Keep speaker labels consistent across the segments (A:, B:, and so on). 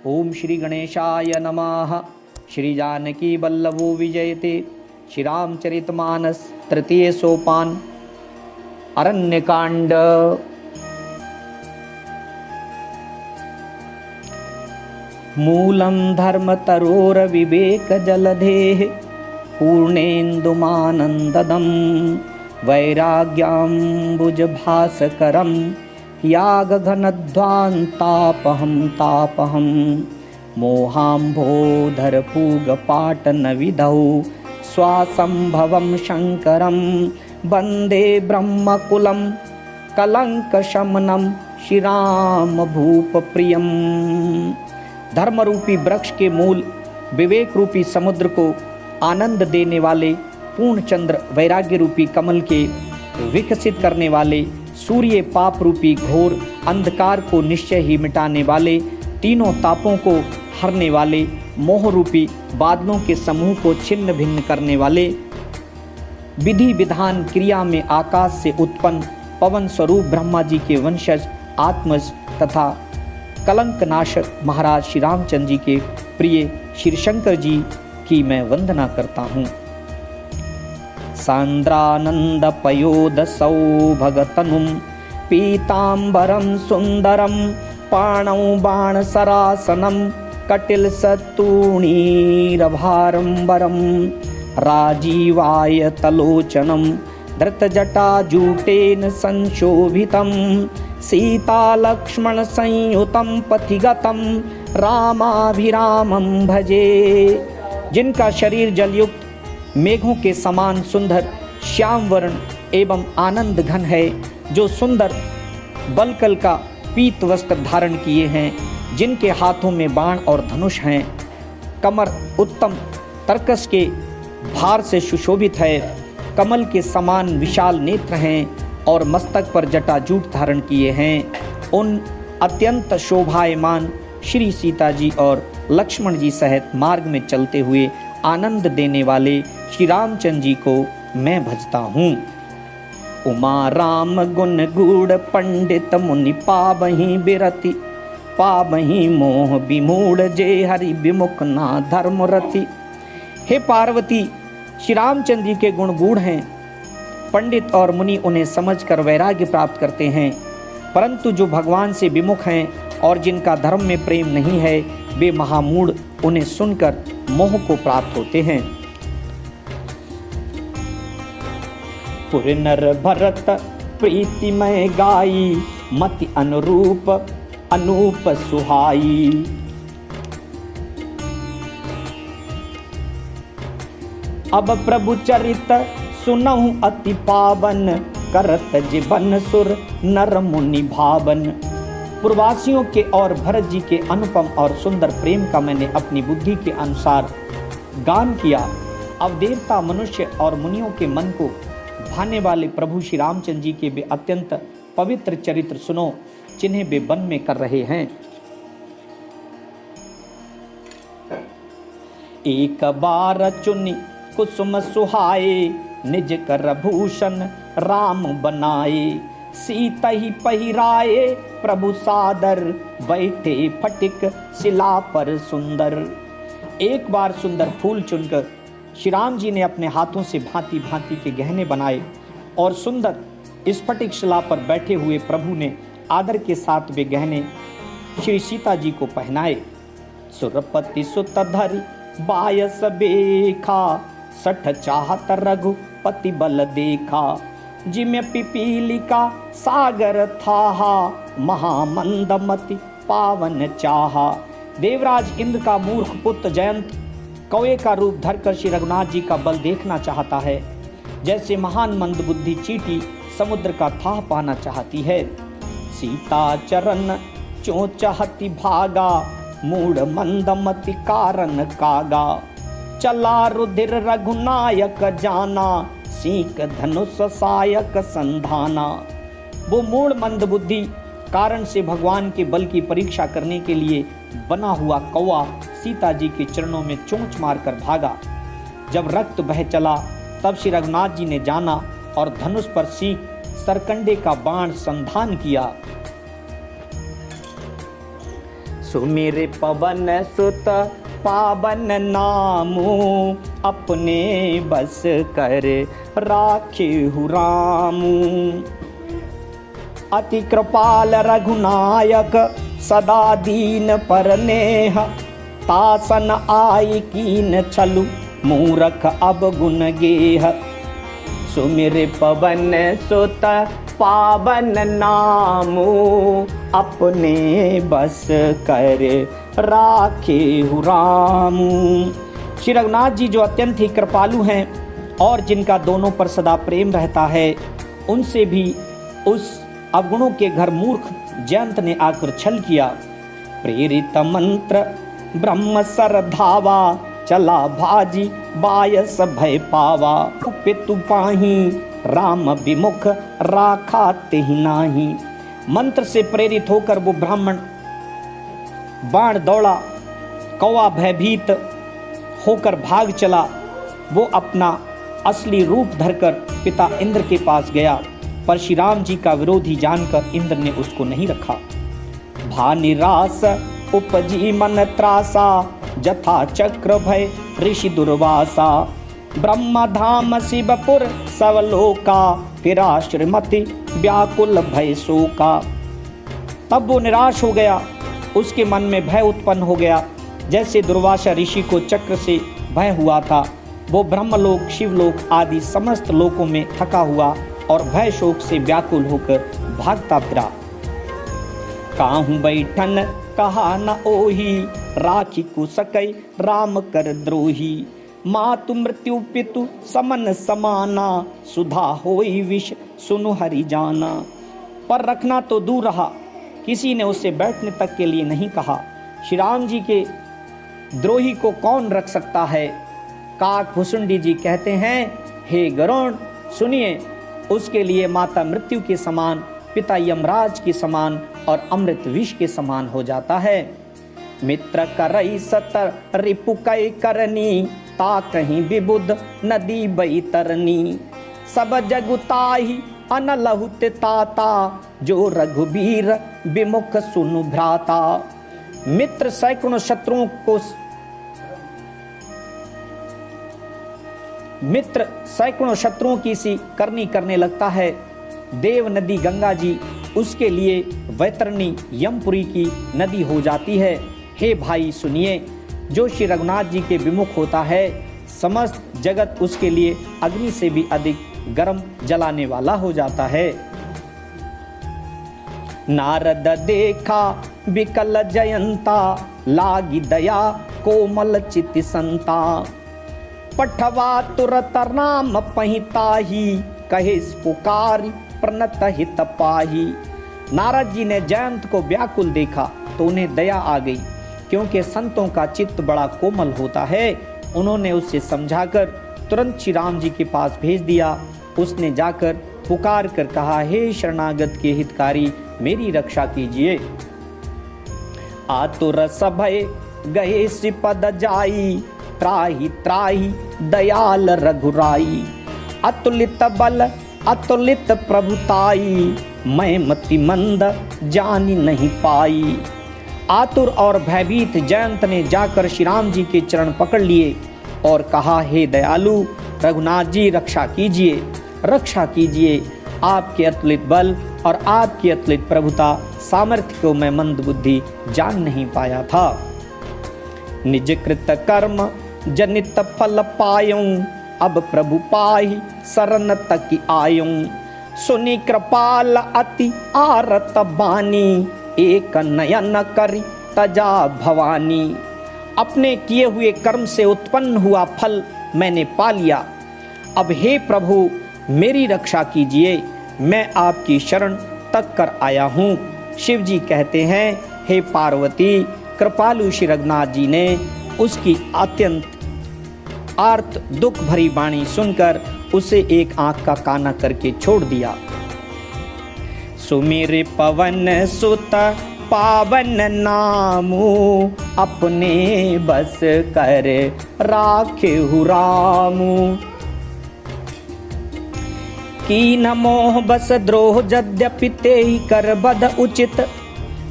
A: ओम श्री गणेशाय नमः। श्री जानकी वल्लभो विजयते। श्री रामचरितमानस तृतीय सोपान अरण्यकांड। मूलं धर्मतरोर विवेक जलधेः पूर्णेन्दुमानन्ददं वैराग्याम्बुजभासकरं यागघनध्वान्तापहं तापहं मोहाम्भोधरपूगपाटनविधौ स्वासंभवं शङ्करं वन्दे ब्रह्मकुलं कलङ्कशमनं श्रीरामभूपप्रियम्। धर्म रूपी वृक्ष के मूल विवेक रूपी समुद्र को आनंद देने वाले, पूर्णचंद्र वैराग्य रूपी कमल के विकसित करने वाले, सूर्य पाप रूपी घोर अंधकार को निश्चय ही मिटाने वाले, तीनों तापों को हरने वाले, मोह रूपी बादलों के समूह को छिन्न भिन्न करने वाले, विधि विधान क्रिया में आकाश से उत्पन्न पवन स्वरूप ब्रह्मा जी के वंशज आत्मज तथा कलंक नाशक महाराज श्री रामचंद्र जी के प्रिय श्री शंकर जी की मैं वंदना करता हूँ। सांद्रानंद पयोद सौभगतनुम पीतांबरम सुंदरम पाणौ बाण सरासनम कटिल सत्तूणीरभारंबरम राजीवाय तलोचनम धृतजटाजूटेन संशोभितं सीता लक्ष्मण संयुतं पथिगतं रामाभिरामं भजे। जिनका शरीर जलयुक्त मेघों के समान सुंदर श्याम वर्ण एवं आनंद घन है, जो सुंदर बलकल का पीत वस्त्र धारण किए हैं, जिनके हाथों में बाण और धनुष हैं, कमर उत्तम तरकस के भार से सुशोभित है, कमल के समान विशाल नेत्र हैं और मस्तक पर जटाजूट धारण किए हैं, उन अत्यंत शोभायमान श्री सीता जी और लक्ष्मण जी सहित मार्ग में चलते हुए आनंद देने वाले श्री रामचंद्र जी को मैं भजता हूँ। उमा राम गुण गूढ़ पंडित मुनि पावहीं बिरति पावहीं मोह विमूढ़ जे हरि विमुख ना धर्म रति। हे पार्वती, श्री रामचंद्र जी के गुण गूढ़ हैं, पंडित और मुनि उन्हें समझकर वैराग्य प्राप्त करते हैं, परंतु जो भगवान से विमुख हैं और जिनका धर्म में प्रेम नहीं है, वे महामूढ़ उन्हें सुनकर मोह को प्राप्त होते हैं। पुर नर भरत प्रीतिमय गाई मति अनुरूप अनूप सुहाई। अब प्रभु चरित सुनहु अति पावन करत जीवन सुर नर मुनि भावन। पूर्ववासियों के और भरत जी के अनुपम और सुंदर प्रेम का मैंने अपनी बुद्धि के अनुसार गान किया। अब देवता मनुष्य और मुनियों के मन को भाने वाले प्रभु श्री रामचंद्र जी के वे अत्यंत पवित्र चरित्र सुनो, जिन्हें वे वन में कर रहे हैं। एक बार चुनी कुसुम सुहाए निज कर भूषण राम बनाए। सीता ही पहिराए प्रभु सादर बैठे फटिक शिला पर सुंदर। एक बार सुंदर फूल चुनकर श्री राम जी ने अपने हाथों से भांति भांति के गहने बनाए और सुंदर स्फटिक शिला पर बैठे हुए प्रभु ने आदर के साथ वे गहने श्री सीता जी को पहनाए। सुरपति सुत धरि बायस बेखा सठ चाहत रघुपति बल देखा। जिम्य पिपीलिका सागर थाहा महामंदमति पावन चाहा। देवराज इंद्र का मूर्ख पुत्र जयंत कौए का रूप धरकर श्री रघुनाथ जी का बल देखना चाहता है, जैसे महान मंदबुद्धि चींटी समुद्र का थाह पाना चाहती है। सीता चरण चो चाहती भागा मूढ़ मंदमति कारण कागा। चला रुधिर रघुनायक जाना सीक धनुष सायक संधाना। वो मूढ़ मंदबुद्धि कारण से भगवान के बल की परीक्षा करने के लिए बना हुआ कौआ सीता जी के चरणों में चोंच मारकर भागा। जब रक्त बह चला तब श्री रघुनाथ जी ने जाना और धनुष पर सीख सरकंडे का बाण संधान किया। सुमिर पवन सुत पावन नामू, अपने बस कर राखे रामू। अति कृपाल रघुनायक सदा दीन पर नेह, तासन आई कीन छलु मूरख अब गुण गेह। सुमिर पवन सुत पावन नामू, अपने बस कर राखे रामू। श्री रघुनाथ जी जो अत्यंत ही कृपालु हैं और जिनका दोनों पर सदा प्रेम रहता है, उनसे भी उस अवगुणों के घर मूर्ख जयंत ने आकर छल किया। प्रेरित मंत्र ब्रह्म सर धावा, चला भाजी बायस भय पावा। पितु पाही राम विमुख, राखा तेहि नाही। मंत्र से प्रेरित होकर वो ब्राह्मण बाण दौड़ा, कौवा भयभीत होकर भाग चला। वो अपना असली रूप धरकर पिता इंद्र के पास गया, पर श्री राम जी का विरोधी जानकर इंद्र ने उसको नहीं रखा। भा निरास उपजी मन त्रासा, जथा चक्र भय ऋषि दुर्वासा। ब्रह्म धाम शिवपुर सवलोका, फिरा श्रीमती व्याकुल भय शोका। तब वो निराश हो गया, उसके मन में भय उत्पन्न हो गया, जैसे दुर्वासा ऋषि को चक्र से भय हुआ था। वो ब्रह्मलोक, शिवलोक आदि समस्त लोकों में थका हुआ और भय शोक से व्याकुल होकर भागता फिरा। काहू बैठन कहा न ओही, राखी कुसकै राम कर द्रोही। मातु मृत्यु पितु समन समाना, सुधा होई विष सुनु हरि जाना। पर रखना तो दूर रहा, किसी ने उसे बैठने तक के लिए नहीं कहा। श्री राम जी के द्रोही को कौन रख सकता है। काक भुसुंडी जी कहते हैं, हे गरुण सुनिए, उसके लिए माता मृत्यु के समान, पिता यमराज के समान और अमृत विष के समान हो जाता है। मित्र करई सतर रिपु कै करनी, ता कहीं विबुध नदी बैतरनी। सब जगुताही अनलहुत ताता, जो रघुबीर विमुख सुनु भ्राता। मित्र सैकड़ों शत्रुओं को मित्र सैकड़ों शत्रुओं की सी करनी करने लगता है। देव नदी गंगा जी उसके लिए वैतरणी यमपुरी की नदी हो जाती है। हे भाई सुनिए, जो श्री रघुनाथ जी के विमुख होता है, समस्त जगत उसके लिए अग्नि से भी अधिक गर्म जलाने वाला हो जाता है। नारद देखा विकल जयंता, लागी दया कोमल चित संता। पठवा तुरत राम पहिताही, कहे पुकारी प्रणत हित पाही। नारद जी ने जयंत को व्याकुल देखा तो उन्हें दया आ गई, क्योंकि संतों का चित्त बड़ा कोमल होता है। उन्होंने उससे समझाकर तुरंत श्री राम जी के पास भेज दिया। उसने जाकर पुकार कर कहा, हे शरणागत के हितकारी, मेरी रक्षा कीजिए। आतुर सभय गए श्रीपद जाई, त्राही त्राही दयाल रघुराई। अतुलित बल अतुलित प्रभुताई, मैं मति मंद जानी नहीं पाई। आतुर और भयभीत जयंत ने जाकर श्री राम जी के चरण पकड़ लिए और कहा, हे दयालु रघुनाथ जी, रक्षा कीजिए, रक्षा कीजिए। आपके अतुलित बल और आपकी अतुलित प्रभुता सामर्थ्य को मैं मंद बुद्धि जान नहीं पाया था। निज कृत कर्म जनित फल पायूं, अब प्रभु पाही शरण तक आयूं। सुनी कृपाल अति आरत बानी, एक नयन करी तजा भवानी। अपने किए हुए कर्म से उत्पन्न हुआ फल मैंने पा लिया। अब हे प्रभु मेरी रक्षा कीजिए, मैं आपकी शरण तक कर आया हूँ। शिव जी कहते हैं, हे पार्वती, कृपालु श्री रघुनाथ जी ने उसकी अत्यंत आर्त दुख भरी वाणी सुनकर उसे एक आंख का काना करके छोड़ दिया। सुमिर पवन सुत पावन नामू, अपने बस कर राखे रामू। कीन मोह बस द्रोह यद्यपि तेहि कर बद उचित,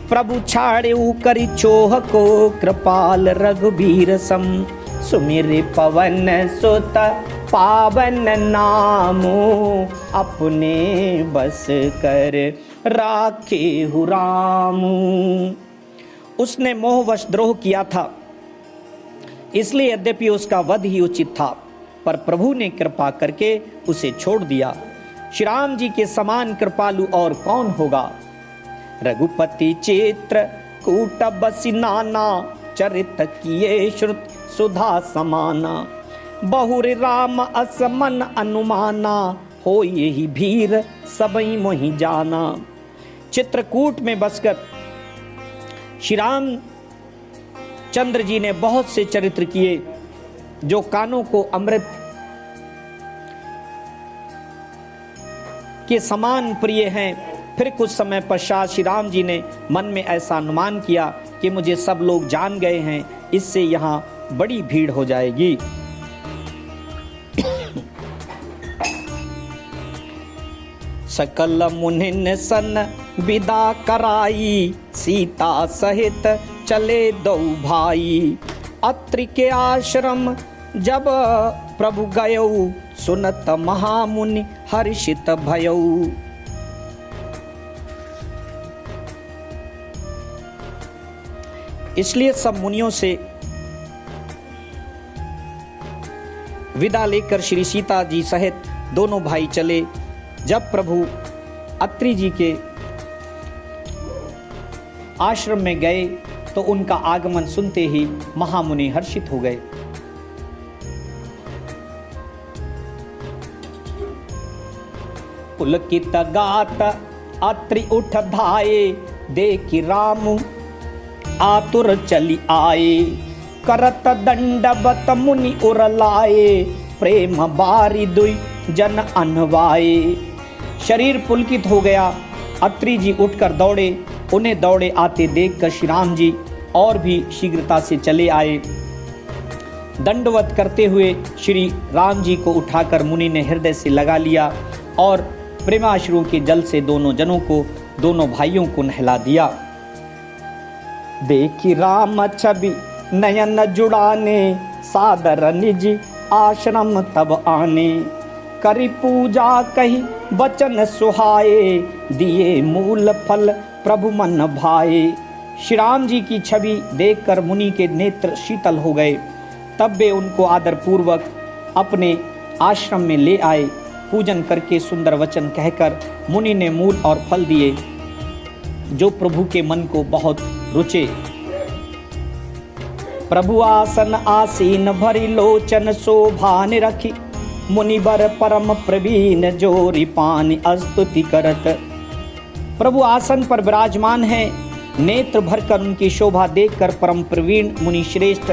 A: प्रभु छाड़ेऊ करी चोह को कृपाल रघुबीर सम। सुमिर पवन सुत पावन नामो अपने बस कर राखे हु रामू। उसने मोहवश द्रोह किया था, इसलिए यद्यपि उसका वध ही उचित था, पर प्रभु ने कृपा करके उसे छोड़ दिया। श्री राम जी के समान कृपालु और कौन होगा। रघुपति चित्र कूट बसी नाना, चरित किए श्रुत सुधा समाना। बहुर राम असमन अनुमाना, हो यही भीर सबई मोहि जाना। चित्रकूट में बसकर श्री राम चंद्र जी ने बहुत से चरित्र किए जो कानों को अमृत के समान प्रिय हैं। फिर कुछ समय पश्चात श्री राम जी ने मन में ऐसा अनुमान किया कि मुझे सब लोग जान गए हैं, इससे यहाँ बड़ी भीड़ हो जाएगी। सकल मुनिन सन विदा कराई, सीता सहित चले दो भाई। अत्रि के आश्रम जब प्रभु गयऊ, सुनत महामुनि हर्षित भयऊ। इसलिए सब मुनियों से विदा लेकर श्री सीता जी सहित दोनों भाई चले। जब प्रभु अत्रि जी के आश्रम में गए तो उनका आगमन सुनते ही महामुनि हर्षित हो गए। पुलकित गात अत्रि उठ धाये, देखि राम आतुर चली आए। करत दंडवत मुनि उर लाए, प्रेम बारी दुई जन अनवाए। शरीर पुलकित हो गया। अत्रि जी उठकर दौड़े। उन्हें दौड़े आते देखकर श्री राम जी और भी शीघ्रता से चले आए। दंडवत करते हुए श्री राम जी को उठाकर मुनि ने हृदय से लगा लिया और प्रेमाश्रुओं के जल से दोनों भाइयों को नहला दिया। देखी राम छवि नयन जुड़ाने, सादर निज आश्रम तब आने। करी पूजा कही वचन सुहाए, दिए मूल फल प्रभु मन भाए। श्री राम जी की छवि देखकर मुनि के नेत्र शीतल हो गए। तब वे उनको आदर पूर्वक अपने आश्रम में ले आए। पूजन करके सुंदर वचन कहकर मुनि ने मूल और फल दिए जो प्रभु के मन को बहुत रुचे। प्रभु आसन आसीन भरी लोचन शोभा निरखी, मुनिवर परम प्रवीण जोरी पानी स्तुति करत। प्रभु आसन पर विराजमान हैं। नेत्र भरकर उनकी शोभा देखकर परम प्रवीण मुनि श्रेष्ठ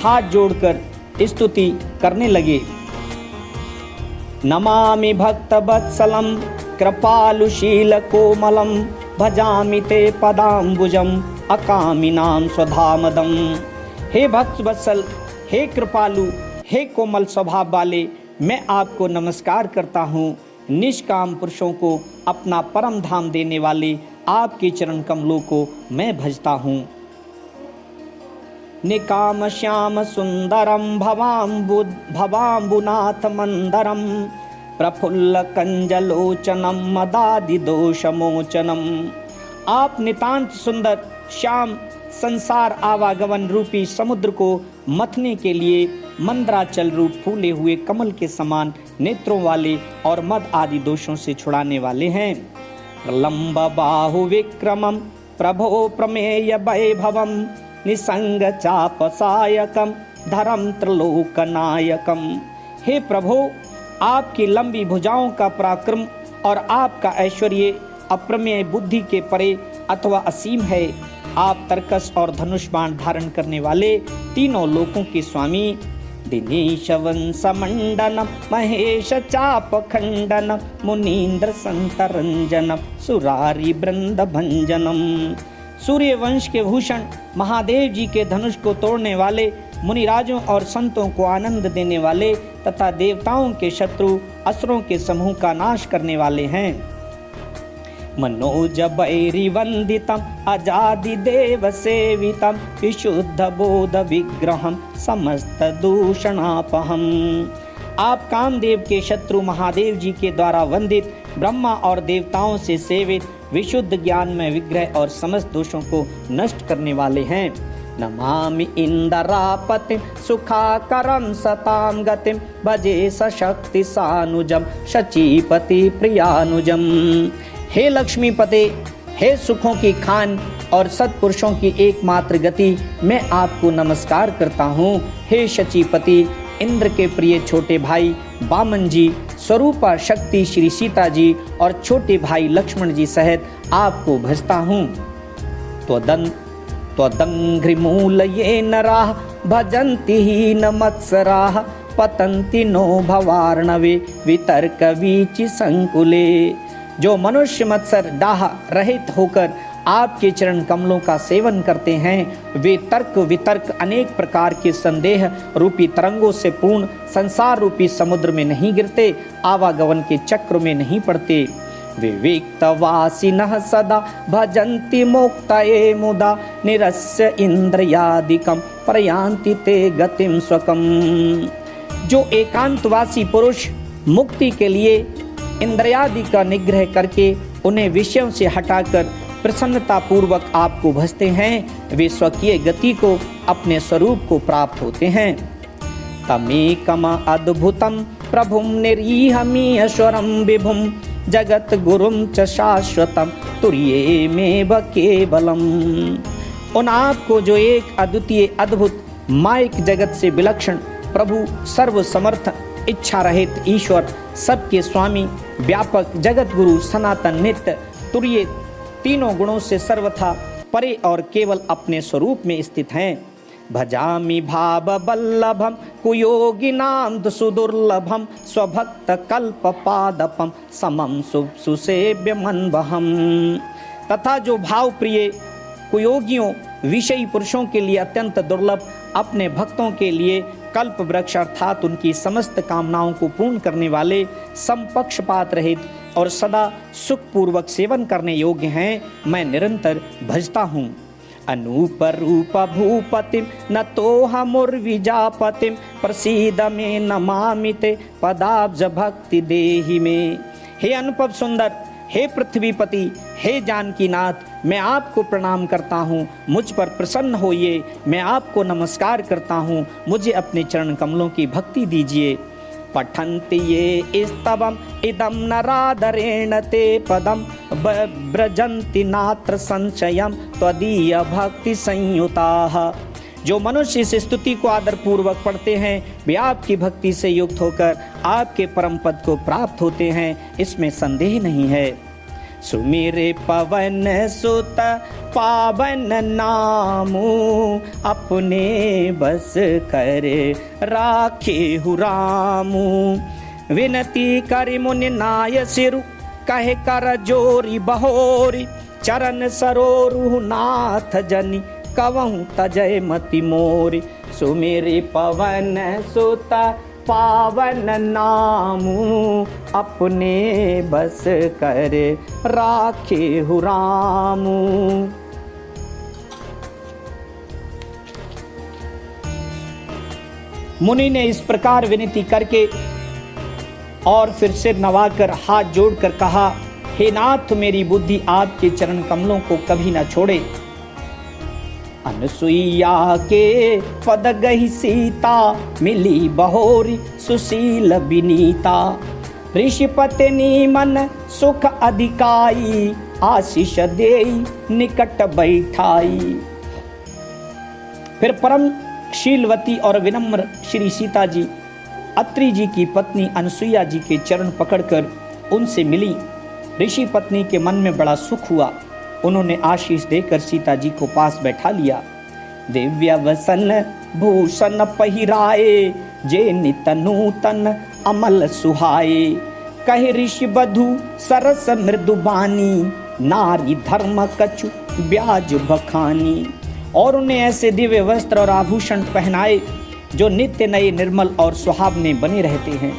A: हाथ जोड़कर स्तुति करने लगे। नमामि भक्त वत्सलम कृपालुशील कोमलम, भजामि ते पदाम्बुजम अकामिनाम स्वधामदम। हे भक्त वत्सल, हे कृपालु, हे कोमल स्वभाव वाले, मैं आपको नमस्कार करता हूँ। निष्काम पुरुषों को अपना परम धाम देने वाले आपके चरण कमलों को मैं भजता हूँ। निकाम श्याम सुंदरम भवाम्बुनाथ मंदरम, प्रफुल्ल कंजलोचनम मदादि दोषमोचनम। आप नितांत सुंदर श्याम संसार आवागमन रूपी समुद्र को मथने के लिए मंदराचल रूप फूले हुए कमल के समान नेत्रों वाले और मद आदि दोषों से छुड़ाने वाले हैं। लंब बाहु विक्रमम प्रभो प्रमेय वैभवम, निसंग चाप सायकम धर्म त्रिलोकनायकम। हे प्रभु, आपकी लंबी भुजाओं का पराक्रम और आपका ऐश्वर्य अप्रमेय बुद्धि के परे अथवा असीम है। आप तर्कस और धनुष बाण धारण करने वाले तीनों लोकों के स्वामी। दिनेश वंश मंडन महेश चाप खंडन, मुनीन्द्र संतरंजन सुरारी वृंद भंजनम। सूर्य वंश के भूषण महादेव जी के धनुष को तोड़ने वाले, मुनिराजों और संतों को आनंद देने वाले तथा देवताओं के शत्रु असुरों के समूह का नाश करने वाले हैं। मनोज वैरिवंदितम अजादि देव सेवितम विशुद्ध बोध विग्रहम समस्त दूषणापहम। आप कामदेव के शत्रु महादेव जी के द्वारा वंदित, ब्रह्मा और देवताओं से सेवित, विशुद्ध ज्ञान में विग्रह और समस्त दोषों को नष्ट करने वाले हैं। नमामि इंदरापतिं सुखाकरं सतां गतिं भजे सशक्ति सानुजम शचीपति प्रियानुजम। हे लक्ष्मीपते, हे सुखों की खान और सत्पुरुषों की एकमात्र गति, मैं आपको नमस्कार करता हूँ। हे शचीपति, इंद्र के प्रिय छोटे भाई वामन जी, स्वरूपा शक्ति श्री सीता जी और छोटे भाई लक्ष्मण जी सहित आपको भजता हूँ। त्वदंघ्रिमूलये नराः भजन्ति हीन मत्सराः पतन्ति नो भवार्णवे वितर्क वीचि संकुले। जो मनुष्य मत्सर डाह रहित होकर आपके चरण कमलों का सेवन करते हैं, वे तर्क वितर्क अनेक प्रकार के संदेह रूपी तरंगों से पूर्ण संसार रूपी समुद्र में नहीं गिरते, आवागमन के चक्र में नहीं पड़ते। विविक्तवासिनः सदा भजन्ति मोक्तये मुदा निरस्य इंद्रियादिकं प्रयान्ति ते गतिं स्वकम्। जो एकांतवासी पुरुष मुक्ति के लिए इंद्रियादि का निग्रह करके उन्हें विषयों से हटाकर प्रसन्नता पूर्वक आपको भजते हैं, वे स्वकीय गति को, अपने स्वरूप को प्राप्त होते हैं। तमेकम अद्भुतम प्रभुम निरीहमीश्वरम विभुम जगत गुरुम च शाश्वतम तुर्ये में केवलम। उन आपको जो एक अद्वितीय अद्भुत माइक जगत से विलक्षण प्रभु, सर्व समर्थ, इच्छा रहित ईश्वर, सबके स्वामी, व्यापक, जगत गुरु, सनातन, नित्य, तुर्य, तीनों गुणों से सर्वथा परे और केवल अपने स्वरूप में स्थित हैं। भजामि भाव बल्लभम कुयोगिनां सुदुर्लभम स्वभक्त कल्प पादपम समम सुसेव्य मनवहम। तथा जो भाव प्रिय कुयोगियों, विषयी पुरुषों के लिए अत्यंत दुर्लभ, अपने भक्तों के लिए कल्प वृक्ष अर्थात उनकी समस्त कामनाओं को पूर्ण करने वाले, समपक्षपात रहित और सदा सुखपूर्वक सेवन करने योग्य हैं, मैं निरंतर भजता हूँ। अनूप रूप भूपतिम न तोहमुर्विजापतिम प्रसीद में नमामि ते पदाब्ज भक्ति देहि में। हे अनुपम सुंदर, हे पृथ्वीपति, हे जानकीनाथ, मैं आपको प्रणाम करता हूँ, मुझ पर प्रसन्न होइए। मैं आपको नमस्कार करता हूँ, मुझे अपने चरण कमलों की भक्ति दीजिए। पठन्ति ये स्तवम इदम नरादरेण ते पदम ब्रजन्ति नात्र संशयम त्वदीय भक्ति संयुताः। जो मनुष्य इस स्तुति को आदर पूर्वक पढ़ते हैं, वे आपकी भक्ति से युक्त होकर आपके परम पद को प्राप्त होते हैं, इसमें संदेह नहीं है। सुमिरे पवन सुत पावन नामू अपने बस कर राखे हुरामू। विनती करि मुनि नाय सिरु कहे कर जोरी बहोरी चरण सरोरु नाथ जनि कवहु तजय मति मोरी। सुमिरे पवन सुत पावन नामू अपने बस कर राखे हुरामू। मुनि ने इस प्रकार विनती करके और फिर सिर नवाकर हाथ जोड़कर कहा, हे नाथ, मेरी बुद्धि आपके चरण कमलों को कभी न छोड़े। अनसुईया के पद गही सीता मिली बहोरी सुशील बिनीता। ऋषिपत्नी मन सुख अधिकाई आशीष देई निकट बैठाई। फिर परम शीलवती और विनम्र श्री सीता जी अत्रि जी की पत्नी अनसुईया जी के चरण पकड़कर उनसे मिली। ऋषि पत्नी के मन में बड़ा सुख हुआ। उन्होंने आशीष देकर सीता जी को पास बैठा लिया। दिव्य वसन भूषण पहिराए जे नित नूतन अमल सुहाए। कहे ऋषि बधु सरस मृदुबानी नारी धर्म कछु ब्याज बखानी। और उन्हें ऐसे दिव्य वस्त्र और आभूषण पहनाए जो नित्य नए निर्मल और सुहावने बने रहते हैं।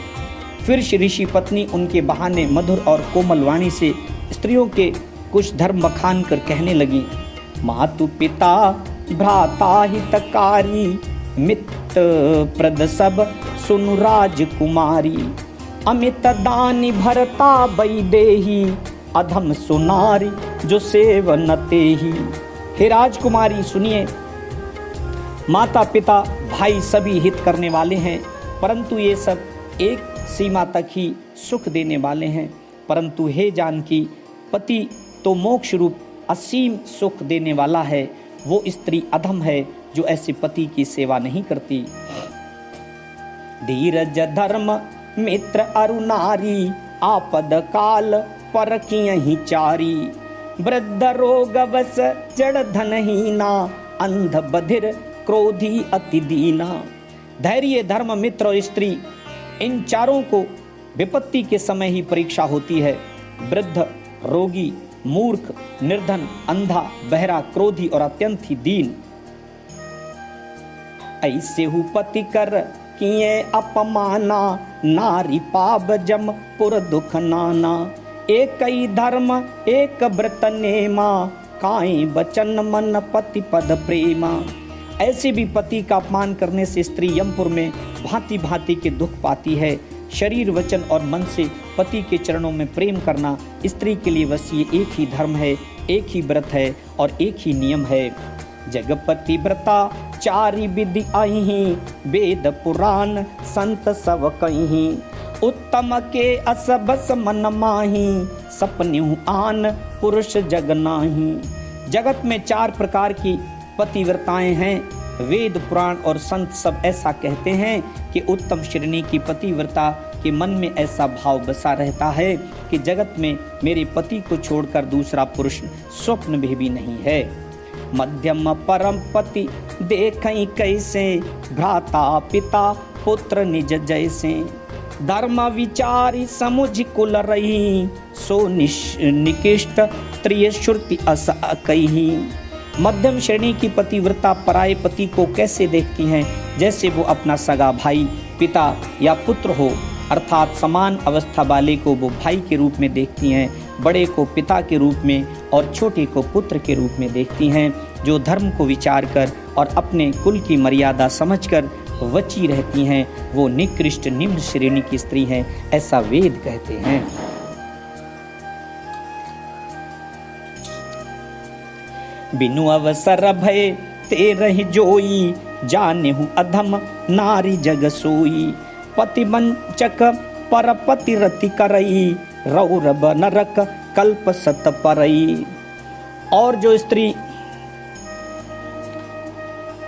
A: फिर ऋषि पत्नी उनके बहाने मधुर और कोमल वाणी से स्त्रियों के कुछ धर्म बखान कर कहने लगी, मातु पिता भ्राता हितकारी, मित्र प्रद सब सुनु राजकुमारी, अमित दानी भरता वैदेही, अधम सुनारी जो सेवन तेही। हे राजकुमारी सुनिए, माता पिता भाई सभी हित करने वाले हैं, परंतु ये सब एक सीमा तक ही सुख देने वाले हैं। परंतु हे जानकी, पति तो मोक्ष रूप असीम सुख देने वाला है, वो स्त्री अधम है जो ऐसे पति की सेवा नहीं करती। धीरज धर्म मित्र अरु नारी, आपद काल पर कियहि चारी, वृद्ध रोग वश जड़ धनहीना, अंध बधिर क्रोधी अति दीना। धैर्य धर्म मित्र और स्त्री, इन चारों को विपत्ति के समय ही परीक्षा होती है। वृद्ध, रोगी, मूर्ख, निर्धन, अंधा, बहरा, क्रोधी और अत्यंत ही दीन, ऐसे हु पति कर किए अपमाना, नारी पाप जम पुर दुख नाना। एक ही धर्म एक व्रत नेमा, काई बचन मन पति पद प्रेमा। ऐसे भी पति का अपमान करने से स्त्री यमपुर में भांति भांति के दुख पाती है। शरीर, वचन और मन से पति के चरणों में प्रेम करना स्त्री के लिए बस ये एक ही धर्म है, एक ही व्रत है और एक ही नियम है। जगपति व्रता चारि विधि अहि, वेद पुराण संत सब कहि। उत्तम के असबस मन माही, सपन्यु आन पुरुष जग नाही। जगत में 4 प्रकार की पतिव्रताएं हैं। वेद पुराण और संत सब ऐसा कहते हैं कि उत्तम श्रेणी की पतिव्रता के मन में ऐसा भाव बसा रहता है कि जगत में मेरे पति को छोड़कर दूसरा पुरुष स्वप्न में भी नहीं है। मध्यम परम पति देखई कैसे, भ्राता पिता पुत्र निज जैसे। धर्म विचारी समुझ कुल रही, सो निकृष्ट त्रिय श्रुति अस कही। मध्यम श्रेणी की पतिव्रता पराये पति को कैसे देखती हैं, जैसे वो अपना सगा भाई, पिता या पुत्र हो, अर्थात समान अवस्था वाले को वो भाई के रूप में देखती हैं, बड़े को पिता के रूप में और छोटे को पुत्र के रूप में देखती हैं। जो धर्म को विचार कर और अपने कुल की मर्यादा समझकर वची रहती हैं, वो निकृष्ट निम्न श्रेणी की स्त्री हैं, ऐसा वेद कहते हैं। बिनु अवसर भय ते रहि जोई, जानेहु अधम नारी जग सोई। पति वंचक पर पति रति करई, रौरव नरक कल्प सत परई। और जो स्त्री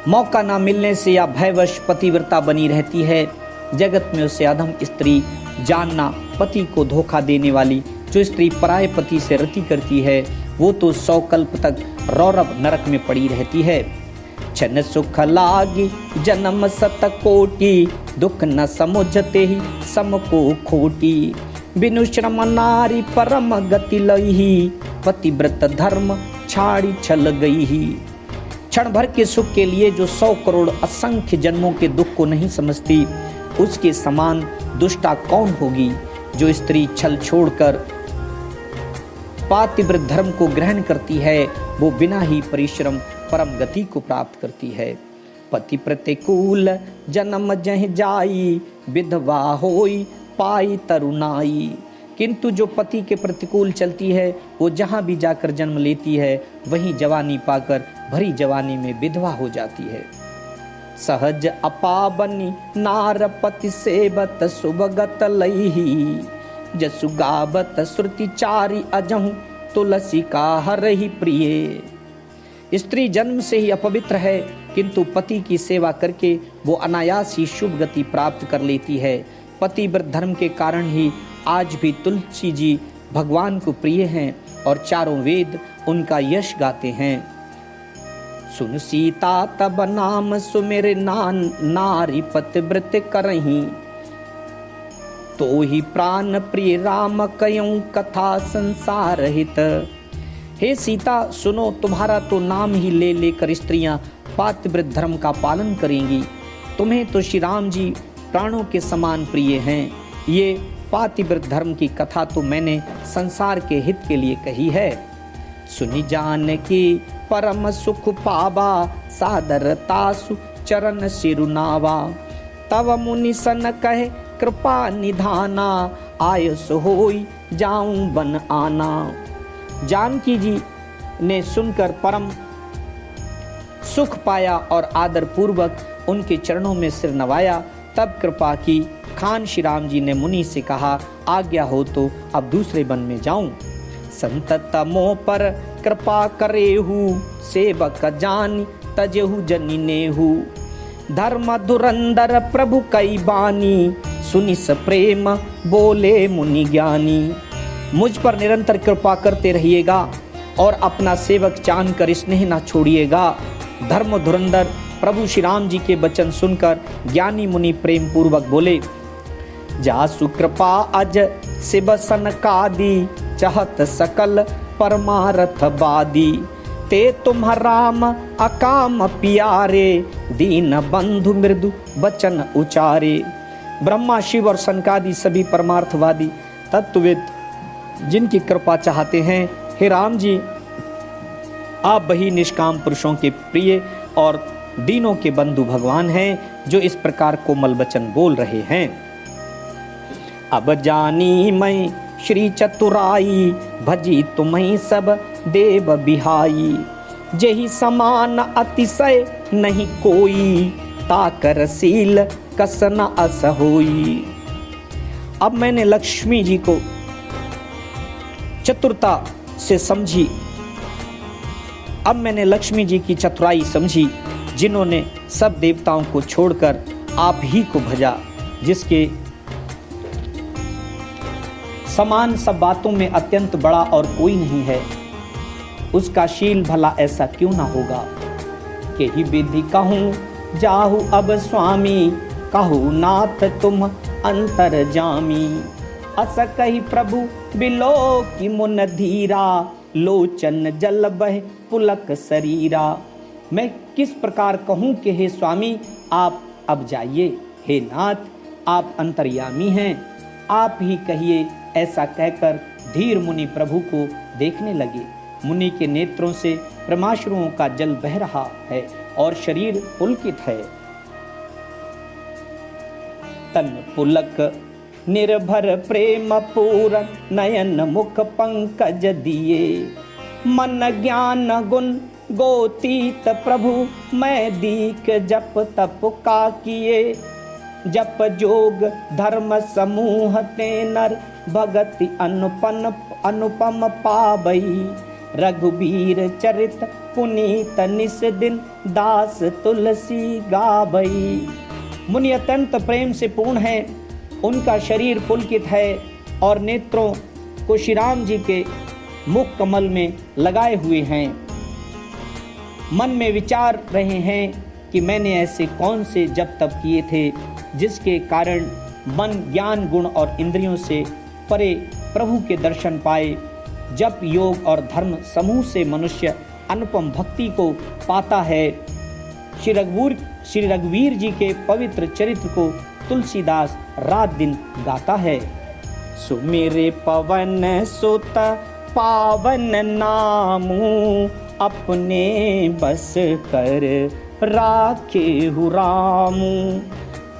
A: मौका ना मिलने से या भयवश पतिव्रता बनी रहती है, जगत में उसे अधम स्त्री जानना। पति को धोखा देने वाली जो स्त्री पराये पति से रति करती है, वो तो 100 कल्प तक रौरव नरक में पड़ी रहती है। छन सुख लागी जन्म सत कोटि, दुख न समुझते ही सम को खोटी। बिनु श्रम नारी परम गति लही, पतिव्रत धर्म छाड़ी छल गई ही। क्षण भर के सुख के लिए जो 100 करोड़ असंख्य जन्मों के दुख को नहीं समझती, उसके समान दुष्टा कौन होगी। जो स्त्री छल छोड़कर पातिव्रत धर्म को ग्रहण करती है, वो बिना ही परिश्रम परम गति को प्राप्त करती है। पति प्रतिकूल जन्म जह जाई, विधवा होई पाई तरुणाई। किंतु जो पति के प्रतिकूल चलती है, वो जहाँ भी जाकर जन्म लेती है, वहीं जवानी पाकर भरी जवानी में विधवा हो जाती है। सहज अपावनी नार पति सेवत सुभगत लही, जसु गावत श्रुति चारि अजहु, तुलसी का हर ही प्रिय। स्त्री जन्म से ही अपवित्र है, किंतु पति की सेवा करके वो अनायास ही शुभ गति प्राप्त कर लेती है। पतिव्रत धर्म के कारण ही आज भी तुलसी जी भगवान को प्रिय हैं और चारों वेद उनका यश गाते हैं। सुन सीता तब नाम सुमिर नारी पतिव्रत करही, तो ही प्राण प्रिय राम कयऊं कथा संसार हित। हे सीता सुनो, तुम्हारा तो नाम ही ले लेकर स्त्रियां पातिव्रत धर्म का पालन करेंगी। तुम्हें तो श्री राम जी प्राणों के समान प्रिय हैं। ये पातिव्रत धर्म की कथा तो मैंने संसार के हित के लिए कही है। सुनि जान की परम सुख पावा, सादरतासु चरण सिरुनावा। तव मुनि सन कहे कृपा निधाना, आयस होई जाऊं बन आना। जानकी जी ने सुनकर परम सुख पाया और आदर पूर्वक उनके चरणों में सिर नवाया। तब कृपा की। खान श्री राम जी ने मुनि से कहा, आज्ञा हो तो अब दूसरे वन में जाऊं। संतत मोह पर कृपा करेहु, सेवक जानी तजेहु जनि नेहु। धर्म धुरंधर प्रभु कई बानी, सुनि स प्रेम बोले मुनि ज्ञानी। मुझ पर निरंतर कृपा करते रहिएगा और अपना सेवक जानकर स्नेह न छोड़िएगा। धर्म धुरंधर प्रभु श्री राम जी के वचन सुनकर ज्ञानी मुनि प्रेम पूर्वक बोले, जासु कृपा अज शिव सनकादि, चाहत सकल परमारथ बादी। ते तुम राम अकाम पियारे, दीन बंधु मृदु वचन उचारे। ब्रह्मा शिव और सनकादि सभी परमार्थवादी तत्वविद जिनकी कृपा चाहते हैं, हे राम जी आप वही निष्काम पुरुषों के प्रिय और दीनों के बंधु भगवान हैं, जो इस प्रकार कोमल वचन बोल रहे हैं। अब जानी मैं श्री चतुराई, भजी तुम्हें सब देव बिहाई। जही समान अतिशय नहीं कोई, ताकर शील कसना अस होई। अब मैंने लक्ष्मी जी को चतुरता से समझी। अब मैंने लक्ष्मी जी की चतुराई समझी, जिन्होंने सब देवताओं को छोड़कर आप ही को भजा, जिसके समान सब बातों में अत्यंत बड़ा और कोई नहीं है। उसका शील भला ऐसा क्यों ना होगा। के ही विधि कहूँ जाहु अब स्वामी, कहु नाथ तुम अंतर जामी। अस कही प्रभु बिलो की मुन धीरा, लोचन जल बह पुलक शरीरा। मैं किस प्रकार कहूँ कि हे स्वामी आप अब जाइए, हे नाथ आप अंतर्यामी हैं, आप ही कहिए। ऐसा कहकर धीर मुनि प्रभु को देखने लगे। मुनि के नेत्रों से प्रेमाश्रुओं का जल बह रहा है और शरीर पुलकित है। तन पुलक निर्भर प्रेम पूरन, नयन मुख पंकज दिए। मन ज्ञान गुण गोतीत प्रभु, मैं दीक जप तप का किए। जप जोग धर्म समूह ते नर, भगति अनुपम पाबई। रघुबीर चरित पुनीत निस दिन, दास तुलसी गाबई। मुनि अत्यंत प्रेम से पूर्ण है, उनका शरीर पुलकित है और नेत्रों को श्री राम जी के मुख कमल में लगाए हुए हैं। मन में विचार रहे हैं कि मैंने ऐसे कौन से जप तप किए थे, जिसके कारण मन ज्ञान गुण और इंद्रियों से परे प्रभु के दर्शन पाए। जप योग और धर्म समूह से मनुष्य अनुपम भक्ति को पाता है। श्री रघुवीर जी के पवित्र चरित्र को तुलसीदास रात दिन गाता है। सुमेरे पवन सुत पावन नामू, अपने बस कर राखे हु रामू।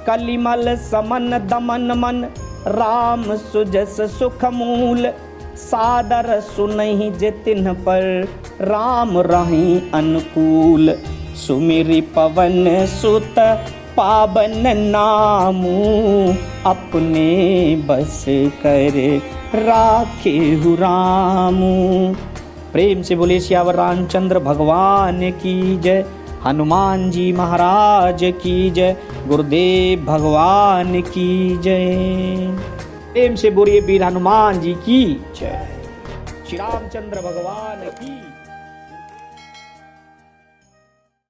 A: कलिमल समन दमन मन, राम सुजस सुख मूल। सादर सुनहि जितिन पर, राम रहि अनुकूल। सुमिरि पवन सुत पावन नामू, अपने बस कर राखे हु रामू। प्रेम से बोले सियावर रामचंद्र भगवान की जय, हनुमान जी महाराज की जय, गुरुदेव भगवान की जय। प्रेम से बोलिए वीर हनुमान जी की जय, श्री रामचंद्र भगवान की।